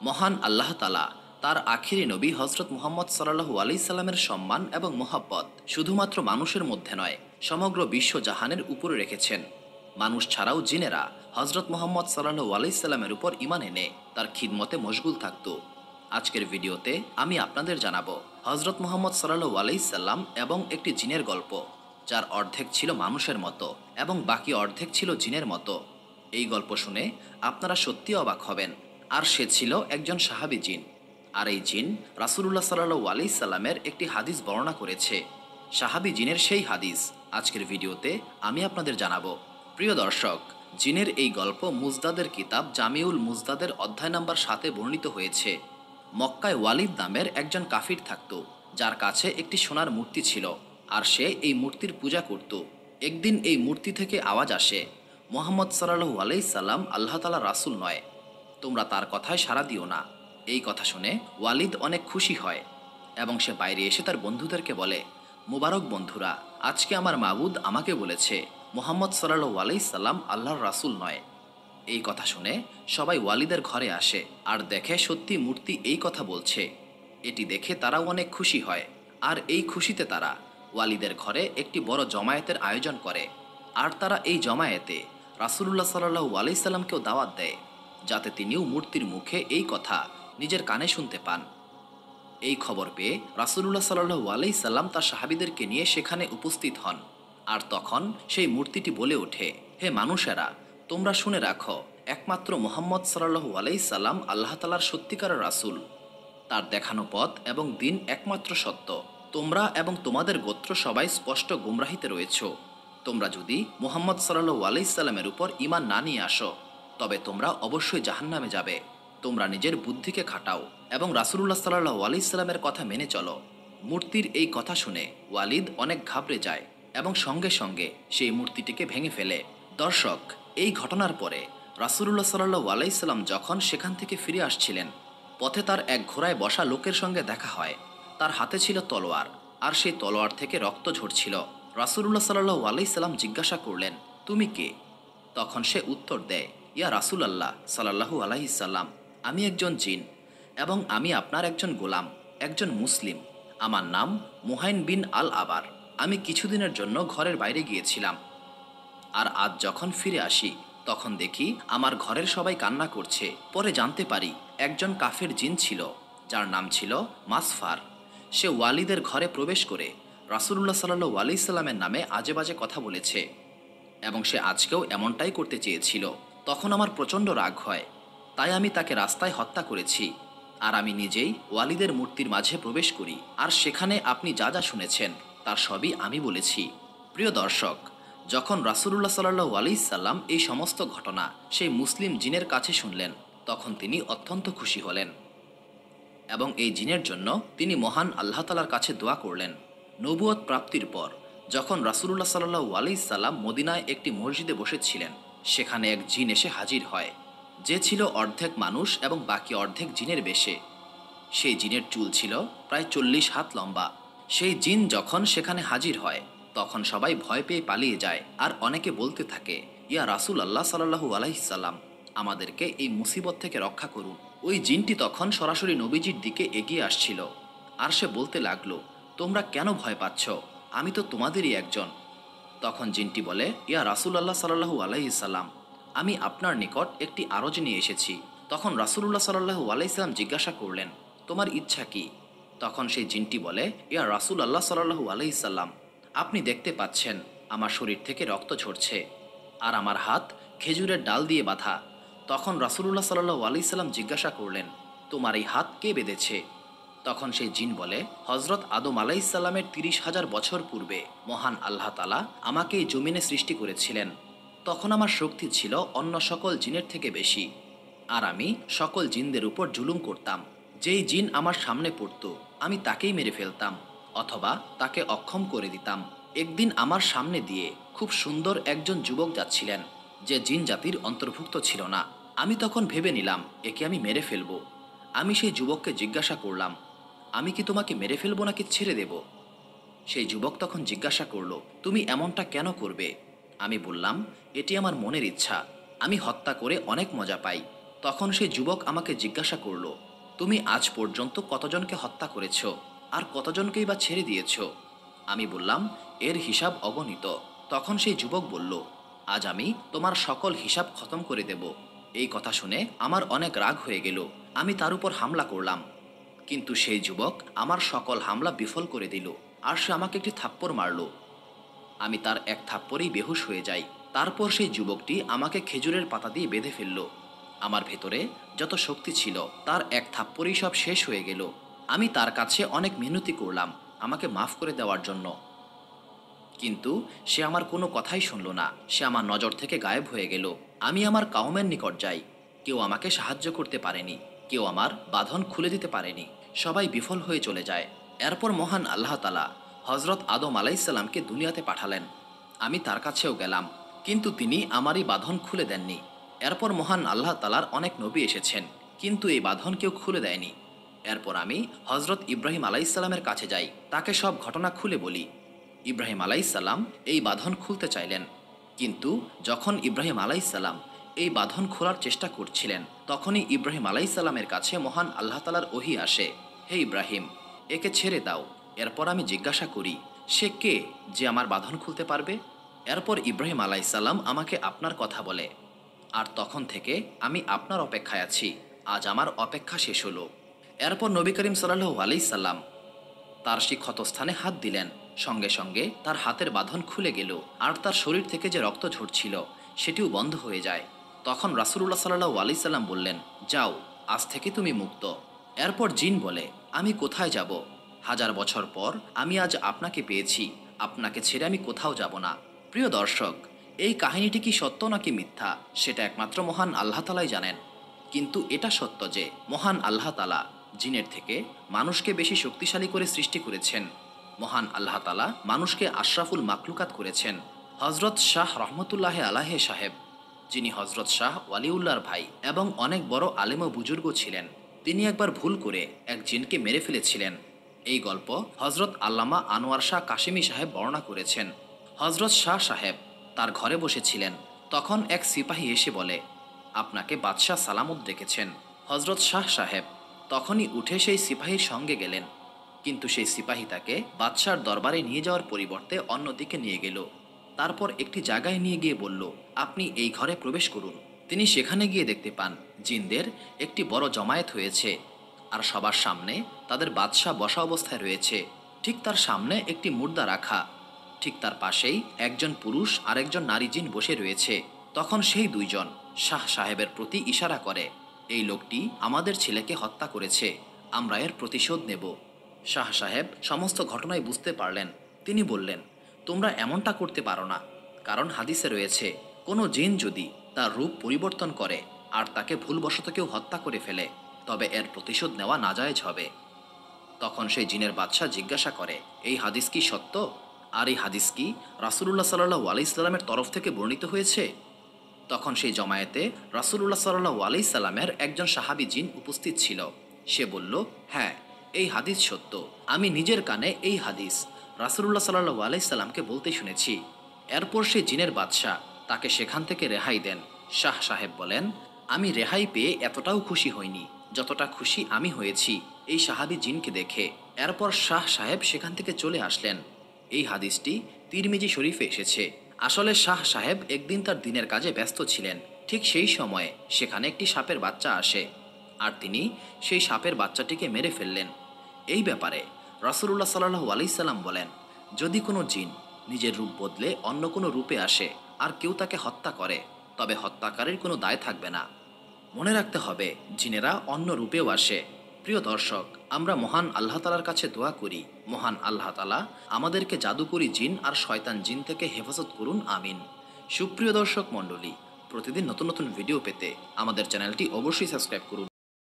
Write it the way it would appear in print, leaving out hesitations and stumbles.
মহান আল্লাহ তাআলা তার আখিরি নবী হজরত মুহাম্মদ সাল্লাল্লাহু আলাইহি সাল্লামের সম্মান এবং মোহাব্বত শুধুমাত্র মানুষের মধ্যে নয়, সমগ্র বিশ্ব জাহানের উপরে রেখেছেন। মানুষ ছাড়াও জিনেরা হজরত মুহাম্মদ সাল্লাল্লাহু আলাইহি সাল্লামের উপর ঈমান এনে তার খিদমতে মশগুল থাকত। আজকের ভিডিওতে আমি আপনাদের জানাবো হজরত মুহাম্মদ সাল্লাল্লাহু আলাইহি সাল্লাম এবং একটি জিনের গল্প, যার অর্ধেক ছিল মানুষের মতো এবং বাকি অর্ধেক ছিল জিনের মতো। এই গল্প শুনে আপনারা সত্যি অবাক হবেন। আর সে ছিল একজন সাহাবী জিন। আর এই জিন রাসূলুল্লাহ সাল্লাল্লাহু আলাইহি সাল্লামের একটি হাদিস বর্ণনা করেছে। সাহাবী জিনের সেই হাদিস আজকের ভিডিওতে আমি আপনাদের জানাবো। প্রিয় দর্শক, জিনের এই গল্প মুজদাদের কিতাব জামিউল মুজদাদের অধ্যায় নাম্বার 7-এ বর্ণিত হয়েছে। মক্কায় ওয়ালিদ নামের একজন কাফির থাকত, যার কাছে একটি সোনার মূর্তি ছিল, আর সে এই মূর্তির পূজা করত। একদিন এই মূর্তি থেকে আওয়াজ আসে, মুহাম্মদ সাল্লাল্লাহু আলাইহি সাল্লাম আল্লাহ তাআলার রাসূল নয়, তোমরা তার কথায় সাড়া দিও না। এই কথা শুনে ওয়ালিদ অনেক খুশি হয় এবং সে বাইরে এসে তার বন্ধুদেরকে বলে, মুবারক বন্ধুরা, আজকে আমার মাবুদ আমাকে বলেছে মুহাম্মদ সাল্লাল্লাহু আলাইহি সাল্লাম আল্লাহর রাসূল নয়। এই কথা শুনে সবাই ওয়ালিদের ঘরে আসে আর দেখে সত্যি মূর্তি এই কথা বলছে। এটি দেখে তারাও অনেক খুশি হয়, আর এই খুশিতে তারা ওয়ালিদের ঘরে একটি বড় জমায়েতের আয়োজন করে। আর তারা এই জমায়েতে রাসূলুল্লাহ সাল্লাল্লাহু আলাইহি সাল্লামকেও দাওয়াত দেয়, যাতে তিনিও মূর্তির মুখে এই কথা নিজের কানে শুনতে পান। এই খবর পেয়ে রাসূলুল্লাহ সাল্লাল্লাহু আলাইহি সাল্লাম তার সাহাবীদেরকে নিয়ে সেখানে উপস্থিত হন। আর তখন সেই মূর্তিটি বলে ওঠে, হে মানুষেরা, তোমরা শুনে রাখো, একমাত্র মুহাম্মদ সাল্লাল্লাহু আলাইহি সাল্লাম আল্লাহ তাআলার সত্যিকারের রাসূল। তার দেখানো পথ এবং দিন একমাত্র সত্য। তোমরা এবং তোমাদের গোত্র সবাই স্পষ্ট গুমরাহিতে রয়েছ। তোমরা যদি মুহাম্মদ সাল্লাল্লাহু আলাইহি সাল্লামের উপর ঈমান না নিয়ে আসো, তবে তোমরা অবশ্যই জাহান্নামে যাবে। তোমরা নিজের বুদ্ধিকে খাটাও এবং রাসূলুল্লাহ সাল্লাল্লাহু আলাইহি সাল্লামের কথা মেনে চলো। মূর্তির এই কথা শুনে ওয়ালিদ অনেক ঘাবড়ে যায় এবং সঙ্গে সঙ্গে সেই মূর্তিটিকে ভেঙে ফেলে। দর্শক, এই ঘটনার পরে রাসূলুল্লাহ সাল্লাল্লাহু আলাইহি সাল্লাম যখন সেখান থেকে ফিরে আসছিলেন, পথে তার এক ঘোড়ায় বসা লোকের সঙ্গে দেখা হয়। তার হাতে ছিল তলোয়ার, আর সেই তলোয়ার থেকে রক্ত ঝরছিল। রাসূলুল্লাহ সাল্লাল্লাহু আলাইহি সাল্লাম জিজ্ঞাসা করলেন, তুমি কে? তখন সে উত্তর দেয়, ইয়া রাসূলুল্লাহ সাল্লাল্লাহু আলাইহি সাল্লাম, আমি একজন জিন এবং আমি আপনার একজন গোলাম, একজন মুসলিম। আমার নাম মুহাইন বিন আল আবার। আমি কিছুদিনের জন্য ঘরের বাইরে গিয়েছিলাম, আর আজ যখন ফিরে আসি তখন দেখি আমার ঘরের সবাই কান্না করছে। পরে জানতে পারি একজন কাফের জিন ছিল, যার নাম ছিল মাসফার। সে ওয়ালিদের ঘরে প্রবেশ করে রাসূলুল্লাহ সাল্লাল্লাহু আলাইহি সাল্লামের নামে আজে বাজে কথা বলেছে এবং সে আজকেও এমনটাই করতে চেয়েছিল। তখন আমার প্রচণ্ড রাগ হয়, তাই আমি তাকে রাস্তায় হত্যা করেছি। আর আমি নিজেই ওয়ালিদের মূর্তির মাঝে প্রবেশ করি, আর সেখানে আপনি যা যা শুনেছেন তার সবই আমি বলেছি। প্রিয় দর্শক, যখন রাসূলুল্লাহ সাল্লাল্লাহু আলাইহি সাল্লাম এই সমস্ত ঘটনা সেই মুসলিম জিনের কাছে শুনলেন, তখন তিনি অত্যন্ত খুশি হলেন এবং এই জিনের জন্য তিনি মহান আল্লাহ তাআলার কাছে দোয়া করলেন। নবুয়ত প্রাপ্তির পর যখন রাসূলুল্লাহ সাল্লাল্লাহু আলাইহি সাল্লাম মদিনায় একটি মসজিদে বসেছিলেন, সেখানে এক জিন এসে হাজির হয়, যে ছিল অর্ধেক মানুষ এবং বাকি অর্ধেক জিনের বেশে। সেই জিনের চুল ছিল প্রায় 40 হাত লম্বা। সেই জিন যখন সেখানে হাজির হয়, তখন সবাই ভয় পেয়ে পালিয়ে যায়, আর অনেকে বলতে থাকে, ইয়া রাসূলুল্লাহ সাল্লাল্লাহু আলাইহি সাল্লাম, আমাদেরকে এই মুসিবত থেকে রক্ষা করুন। ওই জিনটি তখন সরাসরি নবীজির দিকে এগিয়ে আসছিল, আর সে বলতে লাগলো, তোমরা কেন ভয় পাচ্ছ? আমি তো তোমাদেরই একজন। তখন জিনটি বলে, ইয়া রাসূলুল্লাহ সাল্লাল্লাহু আলাইহি সাল্লাম, আমি আপনার নিকট একটি আরজ নিয়ে এসেছি। তখন রাসূলুল্লাহ সাল্লাল্লাহু আলাইহি সাল্লাম জিজ্ঞাসা করলেন, তোমার ইচ্ছা কি? তখন সেই জিনটি বলে, ইয়া রাসূলুল্লাহ সাল্লাল্লাহু আলাইহি সাল্লাম, আপনি দেখতে পাচ্ছেন আমার শরীর থেকে রক্ত ঝরছে, আর আমার হাত খেজুরের ডাল দিয়ে বাঁধা। তখন রাসূলুল্লাহ সাল্লাল্লাহু আলাইহি সাল্লাম জিজ্ঞাসা করলেন, তোমার এই হাত কে বেঁধেছে? তখন সেই জিন বলে, হজরত আদম আলাইহিস সালামের 30,000 বছর পূর্বে মহান আল্লাহ তাআলা আমাকে এই জমিনে সৃষ্টি করেছিলেন। তখন আমার শক্তি ছিল অন্য সকল জিনের থেকে বেশি, আর আমি সকল জিনদের উপর জুলুম করতাম। যেই জিন আমার সামনে পড়ত, আমি তাকেই মেরে ফেলতাম অথবা তাকে অক্ষম করে দিতাম। একদিন আমার সামনে দিয়ে খুব সুন্দর একজন যুবক যাচ্ছিলেন, যে জিন জাতির অন্তর্ভুক্ত ছিল না। আমি তখন ভেবে নিলাম, একে আমি মেরে ফেলব। আমি সেই যুবককে জিজ্ঞাসা করলাম, আমি কি তোমাকে মেরে ফেলবো নাকি ছেড়ে দেব? সেই যুবক তখন জিজ্ঞাসা করলো, তুমি এমনটা কেন করবে? আমি বললাম, এটি আমার মনের ইচ্ছা, আমি হত্যা করে অনেক মজা পাই। তখন সেই যুবক আমাকে জিজ্ঞাসা করল, তুমি আজ পর্যন্ত কতজনকে হত্যা করেছ আর কতজনকেই বা ছেড়ে দিয়েছ? আমি বললাম, এর হিসাব অগণিত। তখন সেই যুবক বলল, আজ আমি তোমার সকল হিসাব খতম করে দেব। এই কথা শুনে আমার অনেক রাগ হয়ে গেল। আমি তার উপর হামলা করলাম, কিন্তু সেই যুবক আমার সকল হামলা বিফল করে দিল আর সে আমাকে একটি থাপ্পড় মারল। আমি তার এক থাপ্পড়েই বেহুশ হয়ে যাই। তারপর সেই যুবকটি আমাকে খেজুরের পাতা দিয়ে বেঁধে ফেলল। আমার ভেতরে যত শক্তি ছিল তার এক থাপ্পড়েই সব শেষ হয়ে গেল। আমি তার কাছে অনেক মিনতি করলাম আমাকে মাফ করে দেওয়ার জন্য, কিন্তু সে আমার কোনো কথাই শুনল না। সে আমার নজর থেকে গায়েব হয়ে গেল। আমি আমার কাউমের নিকট যাই, কেউ আমাকে সাহায্য করতে পারেনি, কেউ আমার বাঁধন খুলে দিতে পারেনি, সবাই বিফল হয়ে চলে যায়। এরপর মহান আল্লাহ তালা হজরত আদম আলাইসাল্লামকে দুনিয়াতে পাঠালেন। আমি তার কাছেও গেলাম, কিন্তু তিনি আমারই বাঁধন খুলে দেননি। এরপর মহান আল্লাহ তালার অনেক নবী এসেছেন, কিন্তু এই বাঁধন কেউ খুলে দেয়নি। এরপর আমি হজরত ইব্রাহিম আলাইসাল্লামের কাছে যাই, তাকে সব ঘটনা খুলে বলি। ইব্রাহিম আলাইসাল্লাম এই বাঁধন খুলতে চাইলেন, কিন্তু যখন ইব্রাহিম আলাইসাল্লাম এই বাঁধন খোলার চেষ্টা করছিলেন, তখনই ইব্রাহিম আলাইসাল্লামের কাছে মহান আল্লাহ তালার ওহী আসে, হে ইব্রাহিম, একে ছেড়ে দাও। এরপর আমি জিজ্ঞাসা করি, সে কে যে আমার বাঁধন খুলতে পারবে? এরপর ইব্রাহিম আলাইসাল্লাম আমাকে আপনার কথা বলে, আর তখন থেকে আমি আপনার অপেক্ষায় আছি। আজ আমার অপেক্ষা শেষ হলো। এরপর নবী করিম সাল্লাল্লাহু আলাইহি সাল্লাম তার সেই ক্ষতস্থানে হাত দিলেন, সঙ্গে সঙ্গে তার হাতের বাঁধন খুলে গেল আর তার শরীর থেকে যে রক্ত ঝরছিল সেটিও বন্ধ হয়ে যায়। তখন রাসূলুল্লাহ সাল্লাল্লাহু আলাইহি সাল্লাম বললেন, যাও, আজ থেকে তুমি মুক্ত। এরপর জিন বলে, আমি কোথায় যাব? 1000 বছর পর আমি আজ আপনাকে পেয়েছি, আপনাকে ছেড়ে আমি কোথাও যাব না। প্রিয় দর্শক, এই কাহিনীটি কি সত্য নাকি মিথ্যা সেটা একমাত্র মহান আল্লাহ তাআলাই জানেন, কিন্তু এটা সত্য যে মহান আল্লাহ তাআলা জিনের থেকে মানুষকে বেশি শক্তিশালী করে সৃষ্টি করেছেন। মহান আল্লাহ তাআলা মানুষকে আশরাফুল মাকলুকাত করেছেন। হজরত শাহ রহমতুল্লাহ আলাহে সাহেব, যিনি হজরত শাহ ওয়ালিউল্লাহর ভাই এবং অনেক বড় আলেম ও বুজুর্গ ছিলেন, তিনি একবার ভুল করে এক জিনকে মেরে ফেলেছিলেন। এই গল্প হজরত আল্লামা আনোয়ার শাহ কাশিমি সাহেব বর্ণনা করেছেন। হজরত শাহ সাহেব তার ঘরে বসেছিলেন, তখন এক সিপাহী এসে বলে, আপনাকে বাদশাহ সালামত ডেকেছেন। হজরত শাহ সাহেব তখনই উঠে সেই সিপাহীর সঙ্গে গেলেন, কিন্তু সেই সিপাহী তাকে বাদশার দরবারে নিয়ে যাওয়ার পরিবর্তে অন্যদিকে নিয়ে গেল। তারপর একটি জায়গায় নিয়ে গিয়ে বলল, আপনি এই ঘরে প্রবেশ করুন। তিনি সেখানে গিয়ে দেখতে পান জিনদের একটি বড় জমায়েত হয়েছে, আর সবার সামনে তাদের বাদশাহ বসা অবস্থায় রয়েছে। ঠিক তার সামনে একটি মুর্দা রাখা, ঠিক তার পাশেই একজন পুরুষ আর একজন নারী জিন বসে রয়েছে। তখন সেই দুইজন শাহ সাহেবের প্রতি ইশারা করে, এই লোকটি আমাদের ছেলেকে হত্যা করেছে, আমরা এর প্রতিশোধ নেব। শাহ সাহেব সমস্ত ঘটনায় বুঝতে পারলেন। তিনি বললেন, তোমরা এমনটা করতে পারো না, কারণ হাদিসে রয়েছে কোনো জিন যদি তার রূপ পরিবর্তন করে আর তাকে ভুলবশত কেউ হত্যা করে ফেলে, তবে এর প্রতিশোধ নেওয়া নাজায়েজ হবে। তখন সেই জিনের বাদশাহ জিজ্ঞাসা করে, এই হাদিস কি সত্য? আর এই হাদিস কি রাসূলুল্লাহ সাল্লাল্লাহু আলাইহি সাল্লামের তরফ থেকে বর্ণিত হয়েছে? তখন সেই জমায়েতে রাসূলুল্লাহ সাল্লাল্লাহু আলাইহি সাল্লামের একজন সাহাবী জিন উপস্থিত ছিল। সে বলল, হ্যাঁ, এই হাদিস সত্য। আমি নিজের কানে এই হাদিস রাসূলুল্লাহ সাল্লাল্লাহু আলাইহি সাল্লামকে বলতে শুনেছি। এরপর সেই জিনের বাদশাহ তাকে সেখান থেকে রেহাই দেন। শাহ সাহেব বলেন, আমি রেহাই পেয়ে এতটাও খুশি হইনি যতটা খুশি আমি হয়েছি এই সাহাবী জিনকে দেখে। এরপর শাহ সাহেব সেখান থেকে চলে আসলেন। এই হাদিসটি তিরমিজি শরীফে এসেছে। আসলে শাহ সাহেব একদিন তার দিনের কাজে ব্যস্ত ছিলেন। ঠিক সেই সময়ে সেখানে একটি সাপের বাচ্চা আসে, আর তিনি সেই সাপের বাচ্চাটিকে মেরে ফেললেন। এই ব্যাপারে রাসূলুল্লাহ সাল্লাল্লাহু আলাইহি সাল্লাম বলেন, যদি কোনো জিন নিজের রূপ বদলে অন্য কোনো রূপে আসে আর কেউ তাকে হত্যা করে, তবে হত্যাকারীর কোনো দায় থাকবে না। মনে রাখতে হবে, জিনেরা অন্য রূপেও আসে। প্রিয় দর্শক, আমরা মহান আল্লাহ তাআলার কাছে দোয়া করি, মহান আল্লাহ তাআলা আমাদেরকে জাদুকরী জিন আর শয়তান জিন থেকে হেফাজত করুন, আমিন। সুপ্রিয় দর্শক মণ্ডলী, প্রতিদিন নতুন নতুন ভিডিও পেতে আমাদের চ্যানেলটি অবশ্যই সাবস্ক্রাইব করুন।